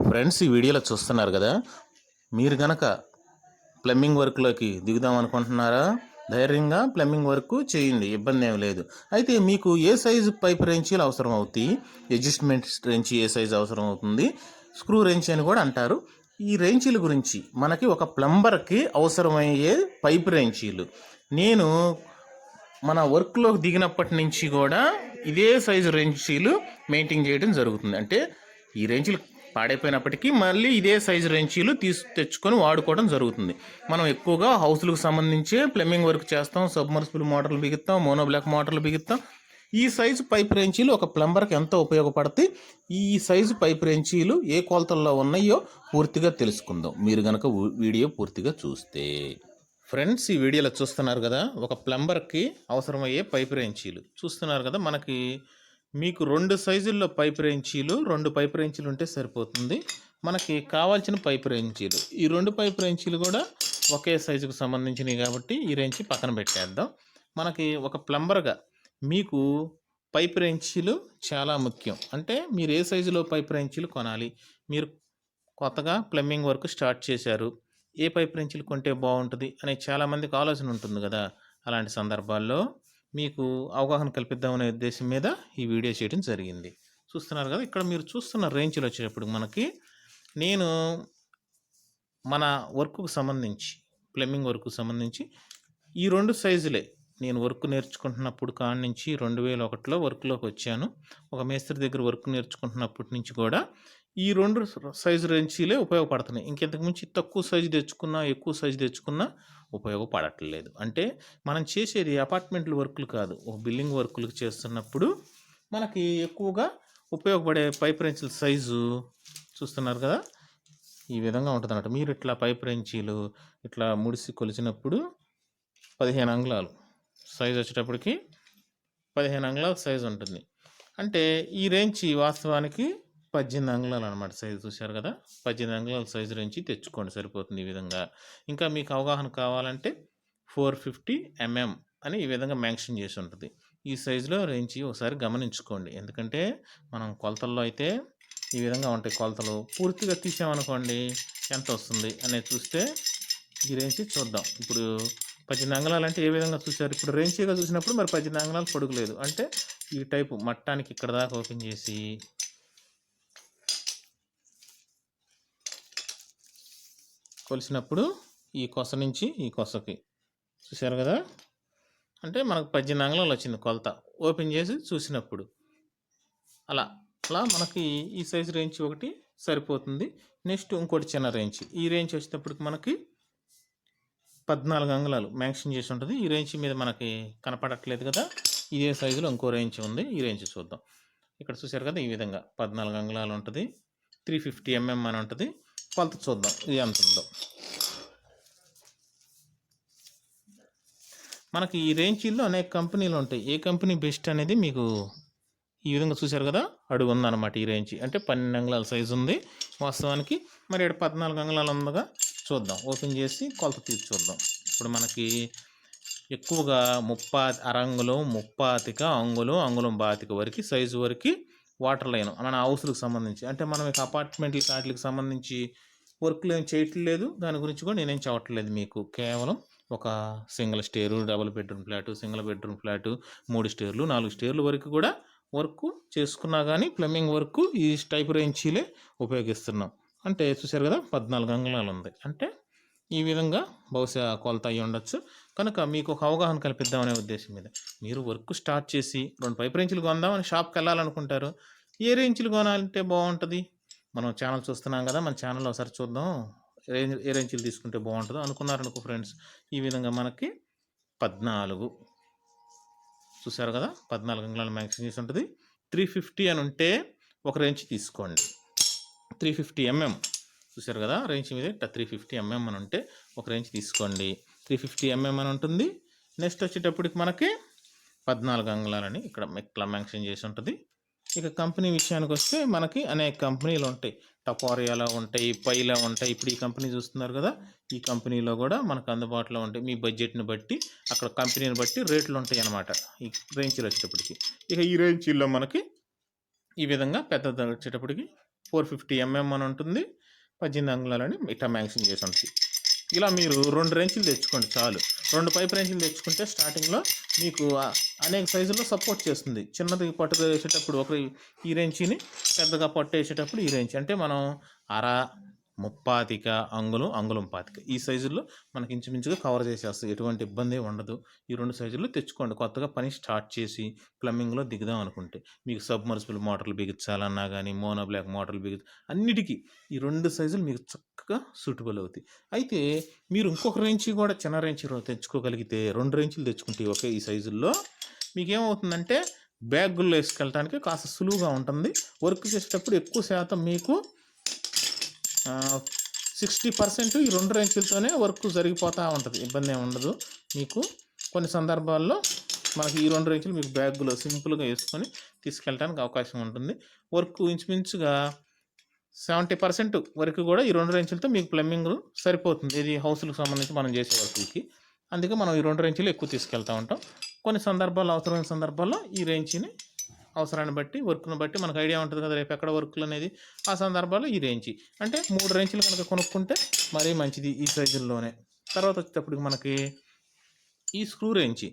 Friends, ఈ వీడియోలో చూస్తున్నారు కదా, మీరు గనక ప్లంబింగ్ వర్క్లోకి దిగుదాం అనుకుంటున్నారా? ధైర్యంగా ప్లంబింగ్ వర్క్ చేయండి, ఇబ్బంది ఏమి లేదు. అయితే మీకు ఏ సైజు పైప్ రెంచీలు అవసరం అవుతాయి, అడ్జస్ట్మెంట్ రెంచి ఏ సైజు అవసరం అవుతుంది, స్క్రూ రెంచి అని కూడా అంటారు. ఈ రెంచీల గురించి మనకి ఒక ప్లంబర్కి అవసరమయ్యే పైప్ రెంచీలు నేను మన వర్క్లోకి దిగినప్పటి నుంచి కూడా ఇదే సైజు రెంచీలు మెయింటైన్ చేయడం జరుగుతుంది. అంటే ఈ రెంచీలు పాడైపోయినప్పటికీ మళ్ళీ ఇదే సైజు రెంచీలు తెచ్చుకొని వాడుకోవడం జరుగుతుంది. మనం ఎక్కువగా హౌస్లకు సంబంధించే ప్లంబింగ్ వర్క్ చేస్తాం, సబ్మర్సిబుల్ మోటార్లు బిగిస్తాం, మోనోబ్లాక్ మోటార్లు బిగిస్తాం. ఈ సైజు పైప్ రెంచీలు ఒక ప్లంబర్కి ఎంతో ఉపయోగపడతాయి. ఈ సైజు పైప్ రెంచీలు ఏ కొలతల్లో ఉన్నాయో పూర్తిగా తెలుసుకుందాం మీరు కనుక వీడియో పూర్తిగా చూస్తే. ఫ్రెండ్స్, ఈ వీడియోలో చూస్తున్నారు కదా, ఒక ప్లంబర్కి అవసరమయ్యే పైప్ రెంచీలు చూస్తున్నారు కదా. మీకు 2 సైజుల్లో పైప్ రెంచీలు, 2 పైప్ రెంచీలు ఉంటే సరిపోతుంది. మనకి కావాల్సిన పైప్ రెంచీలు, ఈ 2 పైప్ రెంచీలు కూడా ఒకే సైజుకు సంబంధించినవి కాబట్టి ఈ రెంచి పక్కన పెట్టేద్దాం. మనకి ఒక ప్లంబర్గా మీకు పైప్ రెంచీలు చాలా ముఖ్యం. అంటే మీరు ఏ సైజులో పైప్ రెంచీలు కొనాలి, మీరు కొత్తగా ప్లంబింగ్ వర్క్ స్టార్ట్ చేశారు, ఏ పైప్ రెంచీలు కొంటే బాగుంటుంది అనే చాలామందికి ఆలోచన ఉంటుంది కదా. అలాంటి సందర్భాల్లో మీకు అవగాహన కల్పిద్దామనే ఉద్దేశం మీద ఈ వీడియో చేయడం జరిగింది. చూస్తున్నారు కదా, ఇక్కడ మీరు చూస్తున్న రేంజ్లు వచ్చేటప్పుడు నేను మన వర్క్కు సంబంధించి, ప్లంబింగ్ వర్క్కు సంబంధించి ఈ 2 సైజులే నేను వర్క్ నేర్చుకుంటున్నప్పుడు కాడి నుంచి 2001లో వర్క్లోకి వచ్చాను. ఒక మేస్త్రి దగ్గర వర్క్ నేర్చుకుంటున్నప్పటి నుంచి కూడా ఈ 2 సైజు రెంచీలే ఉపయోగపడుతున్నాయి. ఇంకెంతకు మించి తక్కువ సైజు తెచ్చుకున్నా, ఎక్కువ సైజు తెచ్చుకున్నా ఉపయోగపడట్లేదు. అంటే మనం చేసేది అపార్ట్మెంట్ల వర్కులు కాదు, ఒక బిల్డింగ్ వర్కులు చేస్తున్నప్పుడు మనకి ఎక్కువగా ఉపయోగపడే పైప్ రెంచీల సైజు చూస్తున్నారు కదా, ఈ విధంగా ఉంటుంది అన్నమాట. మీరు ఇట్లా పైప్ రెంచీలు ఇట్లా ముడిసి కొలిచినప్పుడు 15 అంగుళాలు సైజు వచ్చేటప్పటికి 15 అంగుళాల సైజు ఉంటుంది. అంటే ఈ రెంచి వాస్తవానికి 18 అంగుళాలు అనమాట సైజు. చూశారు కదా, 18 అంగుళాల సైజు రెంచి తెచ్చుకోండి, సరిపోతుంది. ఈ విధంగా ఇంకా మీకు అవగాహన కావాలంటే 450 mm అని ఈ విధంగా మెన్షన్ చేసి ఉంటుంది. ఈ సైజులో రెంచి ఒకసారి గమనించుకోండి. ఎందుకంటే మనం కొలతల్లో అయితే ఈ విధంగా ఉంటాయి కొలతలు. పూర్తిగా తీసామనుకోండి ఎంత వస్తుంది అనేది చూస్తే ఈ రెంచి చూద్దాం. ఇప్పుడు 18 అంగుళాలు అంటే ఏ విధంగా చూశారు, ఇప్పుడు రెంచిగా చూసినప్పుడు మరి 18 అంగుళాలు పొడుగు లేదు. అంటే ఈ టైపు మట్టానికి ఇక్కడ దాకా ఓపెన్ చేసి కొలిసినప్పుడు ఈ కొస నుంచి ఈ కొసకి చూశారు కదా, అంటే మనకు 18 అంగుళాలు వచ్చింది కొలత. ఓపెన్ చేసి చూసినప్పుడు అలా మనకి ఈ సైజు రేంజ్ ఒకటి సరిపోతుంది. నెక్స్ట్ ఇంకోటి చిన్న రేంజ్, ఈ రేంజ్ వచ్చేటప్పటికి మనకి 14 అంగుళాలు మెన్షన్ చేసి ఉంటుంది. ఈ రేంజ్ మీద మనకి కనపడట్లేదు కదా, ఇదే సైజులో ఇంకో రేంజ్ ఉంది. ఈ రేంజ్ చూద్దాం. ఇక్కడ చూశారు కదా, ఈ విధంగా 14 అంగుళాలు ఉంటుంది, 350 mm అని ఉంటుంది. కొలత చూద్దాం ఇది ఎంత ఉందో. మనకి ఈ రేంజీల్లో అనేక కంపెనీలు ఉంటాయి. ఏ కంపెనీ బెస్ట్ అనేది మీకు ఈ విధంగా చూశారు కదా, అడుగు ఉందన్నమాట. ఈ రేంజ్ అంటే 12 అంగుళాల సైజు ఉంది వాస్తవానికి. మరి ఇక్కడ 14 అంగుళాలు ఉందిగా, చూద్దాం. ఓపెన్ చేసి కొలత తీసి చూద్దాం. ఇప్పుడు మనకి ఎక్కువగా 30 అరంగుళం, 35 అంగుళం, అంగుళం 25 వరకు సైజు వరకు వాటర్ లైన్ మన హౌస్లకు సంబంధించి. అంటే మనం ఇక అపార్ట్మెంట్లకి వాటికి సంబంధించి వర్క్లు ఏం చేయట్లేదు, దాని గురించి కూడా నేనేం చెప్పట్లేదు మీకు. కేవలం ఒక single stair, double bedroom flat, single bedroom flat, 3 స్టేర్లు, 4 స్టేర్లు వరకు కూడా వర్క్ చేసుకున్నా కానీ ప్లంబింగ్ వర్క్ ఈ టైప్ రెంచీలే ఉపయోగిస్తున్నాం. అంటే చూశారు కదా, 14 అంగుళాలు ఉంది. అంటే ఈ విధంగా బహుశా కొలత అయ్యి ఉండొచ్చు. కనుక మీకు ఒక అవగాహన కల్పిద్దామనే ఉద్దేశం మీద మీరు వర్క్ స్టార్ట్ చేసి 2 పైప్ రెంచీలు కొందామని షాప్కి వెళ్ళాలనుకుంటారు. ఏ రెంచీలు కొనాలంటే బాగుంటుంది, మనం ఛానల్ చూస్తున్నాం కదా, మన ఛానల్లో ఒకసారి చూద్దాం ఏ రెంచీలు తీసుకుంటే బాగుంటుందో అనుకున్నారనుకో ఫ్రెండ్స్. ఈ విధంగా మనకి 14 చూశారు కదా, 14 అంగుళాలు మెన్షన్ చేసి ఉంటుంది. 350 అని ఉంటే ఒక రెంచి తీసుకోండి. 350 mm చూశారు కదా, రేంజ్ మీద 350 mm అని ఉంటే ఒక రేంజ్ తీసుకోండి. 350 mm అని ఉంటుంది. నెక్స్ట్ వచ్చేటప్పటికి మనకి 14 అంగుళాలని ఇక్కడ మెన్షన్ చేసి ఉంటుంది. ఇక కంపెనీ విషయానికి వస్తే మనకి అనేక కంపెనీలు ఉంటాయి. టపారియాలో ఉంటాయి, పైలా ఉంటాయి. ఇప్పుడు ఈ కంపెనీ చూస్తున్నారు కదా, ఈ కంపెనీలో కూడా మనకు అందుబాటులో ఉంటాయి. మీ బడ్జెట్ని బట్టి అక్కడ కంపెనీని బట్టి రేట్లు ఉంటాయి అన్నమాట ఈ రేంజీలు వచ్చేటప్పటికి. ఇక ఈ రేంజీల్లో మనకి ఈ విధంగా పెద్దది వచ్చేటప్పటికి 450 అని ఉంటుంది, 18 అంగుళాలని ఇట్లా మ్యాక్సింగ్ చేసి ఉంటుంది. ఇలా మీరు 2 రెంచులు తెచ్చుకోండి చాలు. 2 పైప్ రెంచులు తెచ్చుకుంటే స్టార్టింగ్‌లో మీకు అనేక సైజుల్లో సపోర్ట్ చేస్తుంది. చిన్నది పట్టు వేసేటప్పుడు ఈ రెంచిని, పెద్దగా పట్టు వేసేటప్పుడు ఈ రెంచి. అంటే మనం అర, ముప్పాతిక అంగుళం, అంగుళం పాతిక ఈ సైజుల్లో మనకి ఇంచుమించుగా కవర్ చేసేస్తాయి. ఎటువంటి ఇబ్బంది ఉండదు. ఈ 2 సైజుల్లో తెచ్చుకోండి. కొత్తగా పని స్టార్ట్ చేసి ప్లంబింగ్‌లో దిగుదాం అనుకుంటే. మీకు సబ్‌మర్సిబుల్ మోటార్లు బిగించాలన్నా గానీ, మోనో బ్లాక్ మోటార్లు అన్నిటికీ ఈ 2 సైజులు మీకు చక్కగా సూటబుల్ అవుతాయి. అయితే మీరు ఇంకొక రెంచి కూడా చిన్న రెంచి తెచ్చుకోగలిగితే 2 రెంచులు తెచ్చుకుంటే ఒకే ఈ సైజుల్లో మీకేమవుతుందంటే బ్యాగుల్లో వేసుకెళ్ళటానికి కాస్త సులువుగా ఉంటుంది. వర్క్ చేసేటప్పుడు ఎక్కువ శాతం మీకు 60% ఈ 2 రెంచులతోనే వర్క్ జరిగిపోతూ ఉంటుంది. ఇబ్బంది ఏమి ఉండదు మీకు. కొన్ని సందర్భాల్లో మనకి ఈ 2 రెంచులు మీకు బ్యాగులో సింపుల్గా వేసుకొని తీసుకెళ్ళడానికి అవకాశం ఉంటుంది. వర్క్ ఇంచుమించుగా 70% వరకు కూడా ఈ 2 రెంచులతో మీకు ప్లంబింగ్ సరిపోతుంది. ఇది హౌస్‌లకు సంబంధించి మనం చేసే వర్కులకి. అందుకే మనం ఈ 2 రెంచులు ఎక్కువ తీసుకెళ్తూ ఉంటాం. కొన్ని సందర్భాల్లో, అవసరమైన సందర్భాల్లో ఈ రెంచిని అవసరాన్ని బట్టి, వర్క్‌ని బట్టి మనకు ఐడియా ఉంటుంది కదా, రేపు ఎక్కడ వర్కులు అనేది. ఆ సందర్భాల్లో ఈ రెంచి. అంటే 3 రెంచులు కనుక కొనుక్కుంటే మరీ మంచిది ఈ సైజుల్లోనే. తర్వాత వచ్చేటప్పటికి మనకి ఈ స్క్రూ రెంచి.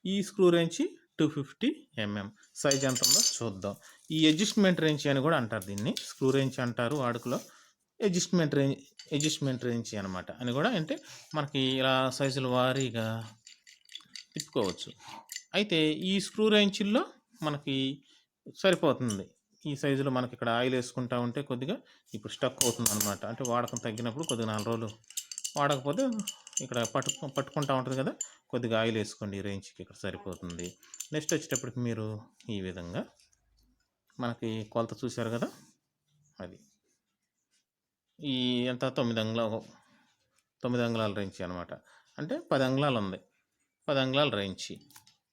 ఈ స్క్రూ రెంచి 250 సైజ్ ఎంత ఉందో చూద్దాం. ఈ అడ్జస్ట్మెంట్ రెంచి అని కూడా అంటారు దీన్ని. స్క్రూ రెంచి అంటారు వాడుకలో. అడ్జస్ట్మెంట్ రెంచి అనమాట అని కూడా. అంటే మనకి ఇలా సైజుల వారీగా తిప్పుకోవచ్చు. అయితే ఈ స్క్రూ రెంచుల్లో మనకి సరిపోతుంది. ఈ సైజులో మనకి ఇక్కడ ఆయిల్ వేసుకుంటా ఉంటే కొద్దిగా ఇప్పుడు స్టక్ అవుతుంది అనమాట. అంటే వాడకం తగ్గినప్పుడు కొద్దిగా 4 రోజులు వాడకపోతే ఇక్కడ పట్టుకుంటా ఉంటుంది కదా, కొద్దిగా ఆయిల్ వేసుకోండి. ఈ రేంజ్కి ఇక్కడ సరిపోతుంది. నెక్స్ట్ వచ్చేటప్పటికి మీరు ఈ విధంగా మనకి కొలత చూశారు కదా, అది ఈ ఎంత 9 అంగుళాల రేంచి అనమాట. అంటే 10 అంగుళాలు ఉంది. 10 అంగుళాల రేంచి.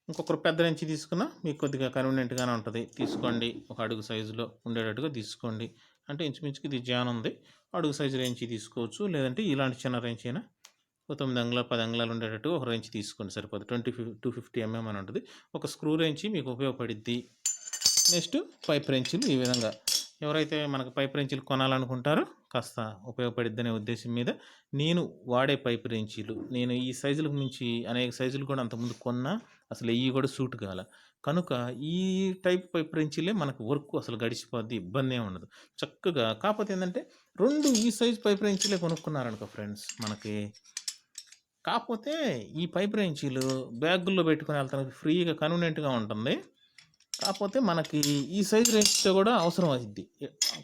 ఇంకొకరు పెద్ద రెంచి తీసుకున్నా మీకు కొద్దిగా కన్వీనియంట్గానే ఉంటుంది. తీసుకోండి, ఒక అడుగు సైజులో ఉండేటట్టుగా తీసుకోండి. అంటే ఇంచుమించుకి ఇది జాన్ ఉంది, అడుగు సైజు రెంచి తీసుకోవచ్చు. లేదంటే ఇలాంటి చిన్న రెంచి అయినా 9 అంగుళాలు 10 అంగుళాలు ఉండేటట్టుగా ఒక రెంచి తీసుకోండి, సరిపోతుంది. 250 అని ఉంటుంది. ఒక స్క్రూ రెంచి మీకు ఉపయోగపడిద్ది. Next pipe రెంచులు. ఈ విధంగా ఎవరైతే మనకు పైప్ రెంచులు కొనాలనుకుంటారో కాస్త ఉపయోగపడిద్దనే ఉద్దేశం మీద నేను వాడే పైప్ రెంచీలు, నేను ఈ సైజులకు మించి అనేక సైజులు కూడా అంతకుముందు కొన్నా, అసలు ఇవి కూడా సూట్ కాల. కనుక ఈ టైప్ పైప్ రెంచీలే మనకు వర్క్ అసలు గడిచిపోద్ది, ఇబ్బంది ఏమి ఉండదు చక్కగా. కాకపోతే ఏంటంటే 2 ఈ సైజు పైప్ రెంచీలే కొనుక్కున్నారనుకో ఫ్రెండ్స్ మనకి, కాకపోతే ఈ పైప్ రెంచీలు బ్యాగుల్లో పెట్టుకుని వెళ్తానికి ఫ్రీగా కన్వీనియంట్గా ఉంటుంది. కాకపోతే మనకి ఈ సైజు రేంజ్తో కూడా అవసరం అవుద్ది.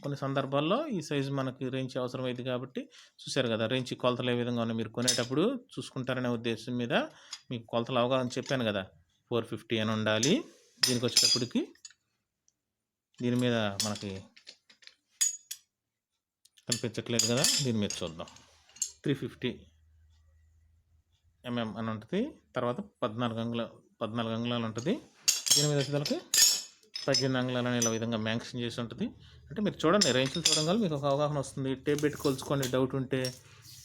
కొన్ని సందర్భాల్లో ఈ సైజు మనకి రేంజ్ అవసరం అయింది కాబట్టి చూశారు కదా, రేంజ్ కొలతలు ఏ విధంగా ఉన్నాయి మీరు కొనేటప్పుడు చూసుకుంటారనే ఉద్దేశం మీద మీకు కొలతలు అవగాహన చెప్పాను కదా. 450 అని ఉండాలి. దీనికి వచ్చేటప్పటికి దీని మీద మనకి కనిపించట్లేదు కదా, దీని మీద చూద్దాం. 350 అని ఉంటుంది. తర్వాత 14 అంగుళాలు ఉంటుంది. దీని మీద వచ్చేసరికి 18 అంగుళాలని ఇలా విధంగా మ్యాక్సింగ్ చేసి ఉంటుంది. అంటే మీరు చూడండి, రేంజ్లు చూడడం మీకు ఒక అవగాహన వస్తుంది. టేప్ పెట్టి కొలుచుకోండి డౌట్ ఉంటే.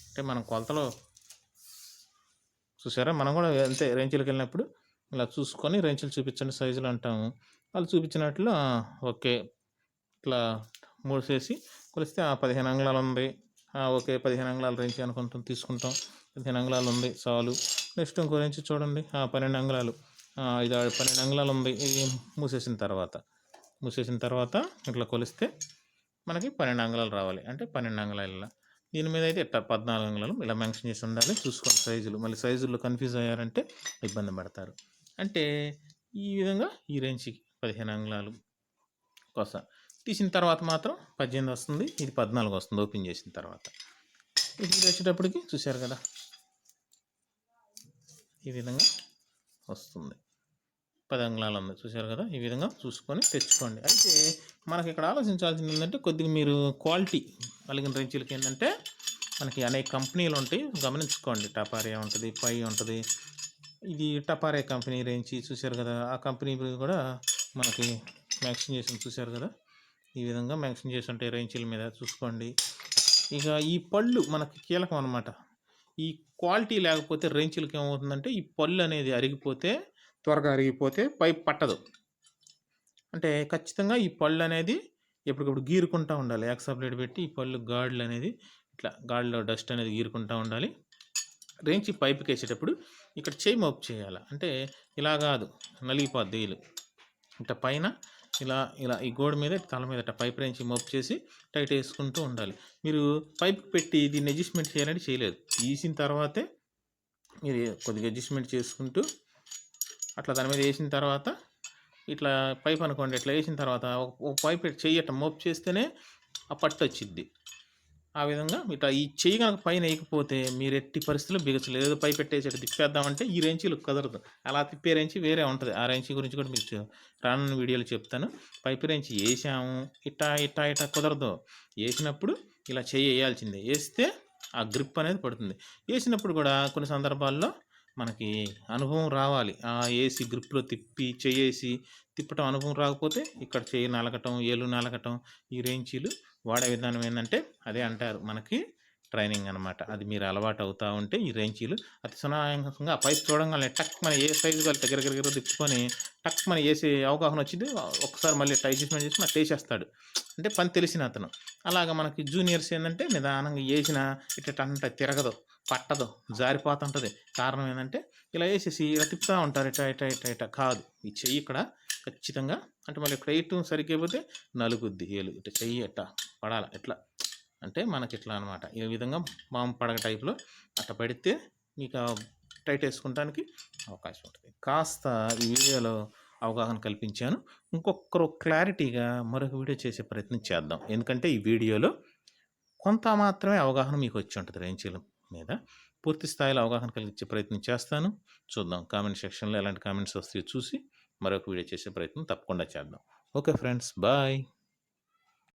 అంటే మనం కొలతలో చూసారా, మనం కూడా అంతే రేంజ్లకు వెళ్ళినప్పుడు ఇలా చూసుకొని రేంజ్లు చూపించండి సైజులు అంటాము. వాళ్ళు చూపించినట్లు ఓకే ఇట్లా మూసేసి కొలిస్తే 15 అంగుళాలు ఉంది, ఓకే 15 అంగుళాల రేంజ్ అనుకుంటాం, తీసుకుంటాం. 15 అంగుళాలు ఉంది చాలు. నెక్స్ట్ ఇంకో రేంజ్ చూడండి, 12 అంగుళాలు, ఇది 12 అంగుళాలు ఉంది. ఇది మూసేసిన తర్వాత ఇట్లా కొలిస్తే మనకి 12 అంగుళాలు రావాలి. అంటే 12 అంగుళాల దీని మీద అయితే ఇట్లా 14 అంగుళాలు ఇలా మెన్షన్ చేసి ఉండాలి. చూసుకోండి సైజులు. మళ్ళీ సైజుల్లో కన్ఫ్యూజ్ అయ్యారంటే ఇబ్బంది పడతారు. అంటే ఈ విధంగా ఈ రేంజ్కి 15 అంగుళాలు కొస తీసిన తర్వాత మాత్రం 18 వస్తుంది, ఇది 14 వస్తుంది ఓపెన్ చేసిన తర్వాత. ఇది వచ్చేటప్పటికి చూశారు కదా, ఈ విధంగా వస్తుంది. 10 అంగుళాలు ఉంది చూశారు కదా, ఈ విధంగా చూసుకొని తెచ్చుకోండి. అయితే మనకి ఇక్కడ ఆలోచించాల్సింది ఏంటంటే కొద్దిగా మీరు క్వాలిటీ కలిగిన రెంచులకి ఏంటంటే మనకి అనేక కంపెనీలు ఉంటాయి, గమనించుకోండి. టపారియా ఉంటుంది, పై ఉంటుంది. ఇది టపారియా కంపెనీ రేంచి చూశారు కదా, ఆ కంపెనీ కూడా మనకి మ్యాక్సింగ్ చేసి చూశారు కదా, ఈ విధంగా మ్యాక్సింగ్ చేసి ఉంటాయి రేంచీల మీద చూసుకోండి. ఇక ఈ పళ్ళు మనకి కీలకం అనమాట. ఈ క్వాలిటీ లేకపోతే రేంచీలకి ఏమవుతుందంటే ఈ పళ్ళు అనేది త్వరగా అరిగిపోతే పైప్ పట్టదు. అంటే ఖచ్చితంగా ఈ పళ్ళు అనేది ఎప్పటికప్పుడు గీరుకుంటూ ఉండాలి. యాక్సా బ్లేడ్ పెట్టి ఈ పళ్ళు గాడులు అనేది ఇట్లా గాడిలో డస్ట్ అనేది గీరుకుంటూ ఉండాలి. రేంచి పైపుకి వేసేటప్పుడు ఇక్కడ చేయి మోపు చేయాలి. అంటే ఇలా కాదు, నలిగిపోద్ది వీలు. ఇట్లా పైన ఇలా ఇలా ఈ గోడ మీద తల మీద ఇట్లా పైప్ రేంచి మోపు చేసి టైట్ వేసుకుంటూ ఉండాలి. మీరు పైప్ పెట్టి దీన్ని అడ్జస్ట్మెంట్ చేయాలంటే చేయలేదు. తీసిన తర్వాతే మీరు కొద్దిగా అడ్జస్ట్మెంట్ చేసుకుంటూ అట్లా దాని మీద వేసిన తర్వాత ఇట్లా పైప్ అనుకోండి, ఇట్లా వేసిన తర్వాత ఒక పైప్ చెయ్యి అట్లా మోపు చేస్తేనే ఆ పట్టు వచ్చిద్ది. ఆ విధంగా ఇట్లా ఈ చెయ్యి కనుక పైన వేయకపోతే మీరు ఎట్టి పరిస్థితుల్లో బిగచలేదు. ఏదో పైప్ పెట్టేసి తిప్పేద్దామంటే ఈ రేంచీలు కుదరదు. అలా తిప్పే రేంచి వేరే ఉంటుంది. ఆ రేంచి గురించి కూడా మీకు రానున్న వీడియోలో చెప్తాను. పైప్ రేంచి వేసాము, ఇట్టా ఇట్టా ఇట్టా కుదరదు. వేసినప్పుడు ఇలా చెయ్యి వేయాల్సిందే. వేస్తే ఆ గ్రిప్ అనేది పడుతుంది. వేసినప్పుడు కూడా కొన్ని సందర్భాల్లో మనకి అనుభవం రావాలి. ఆ ఏసి గ్రిప్లో చెయ్యేసి తిప్పటం అనుభవం రాకపోతే ఇక్కడ చెయ్యి నలగటం, ఏలు నలగటం, ఈ రేంచీలు వాడే విధానం ఏంటంటే అదే అంటారు మనకి ట్రైనింగ్ అనమాట. అది మీరు అలవాటు అవుతూ ఉంటే ఈ రేంచీలు అతి సునాయాసంగా ఆ పైప్ చూడంగానే టక్ మన ఏ సైజు కలితే గిరగిర తిప్పుకొని టక్ మన వేసే అవగాహన వచ్చింది. ఒకసారి మళ్ళీ అడ్జస్ట్మెంట్ చేసి మళ్ళీ వేసేస్తాడు. అంటే పని తెలిసిన అతను. అలాగా మనకి జూనియర్స్ ఏంటంటే నిదానంగా వేసిన ఇట్లా తిరగదు, పట్టదు, జారిపోతుంటుంది. కారణం ఏంటంటే ఇలా వేసేసి ఇలా తిప్పుతూ ఉంటారు. ఇట్లా ఇట్లా ఇట్లా ఇట్లా కాదు. ఈ చెయ్యి ఇక్కడ ఖచ్చితంగా అంటే మళ్ళీ ఇక్కడ వేయటం సరిగ్గా పోతే నలుగుద్ది ఏలు. ఇట్లా చెయ్యి ఎట్లా పడాలి, ఎట్లా అంటే మనకి ఇట్లా అనమాట. ఈ విధంగా మామూలు పడగ టైప్లో అట్లా పెడితే మీకు టైట్ వేసుకుంటానికి అవకాశం ఉంటుంది. కాస్త ఈ వీడియోలో అవగాహన కల్పించాను. ఇంకొకరు క్లారిటీగా మరొక వీడియో చేసే ప్రయత్నం చేద్దాం. ఎందుకంటే ఈ వీడియోలో కొంత మాత్రమే అవగాహన మీకు వచ్చి ఉంటుంది రేంచీల మీద. పూర్తి స్థాయిలో అవగాహన కలిగించే ప్రయత్నం చేస్తాను. చూద్దాం కామెంట్ సెక్షన్లో ఎలాంటి కామెంట్స్ వస్తాయో చూసి మరొక వీడియో చేసే ప్రయత్నం తప్పకుండా చేద్దాం. Okay friends, bye.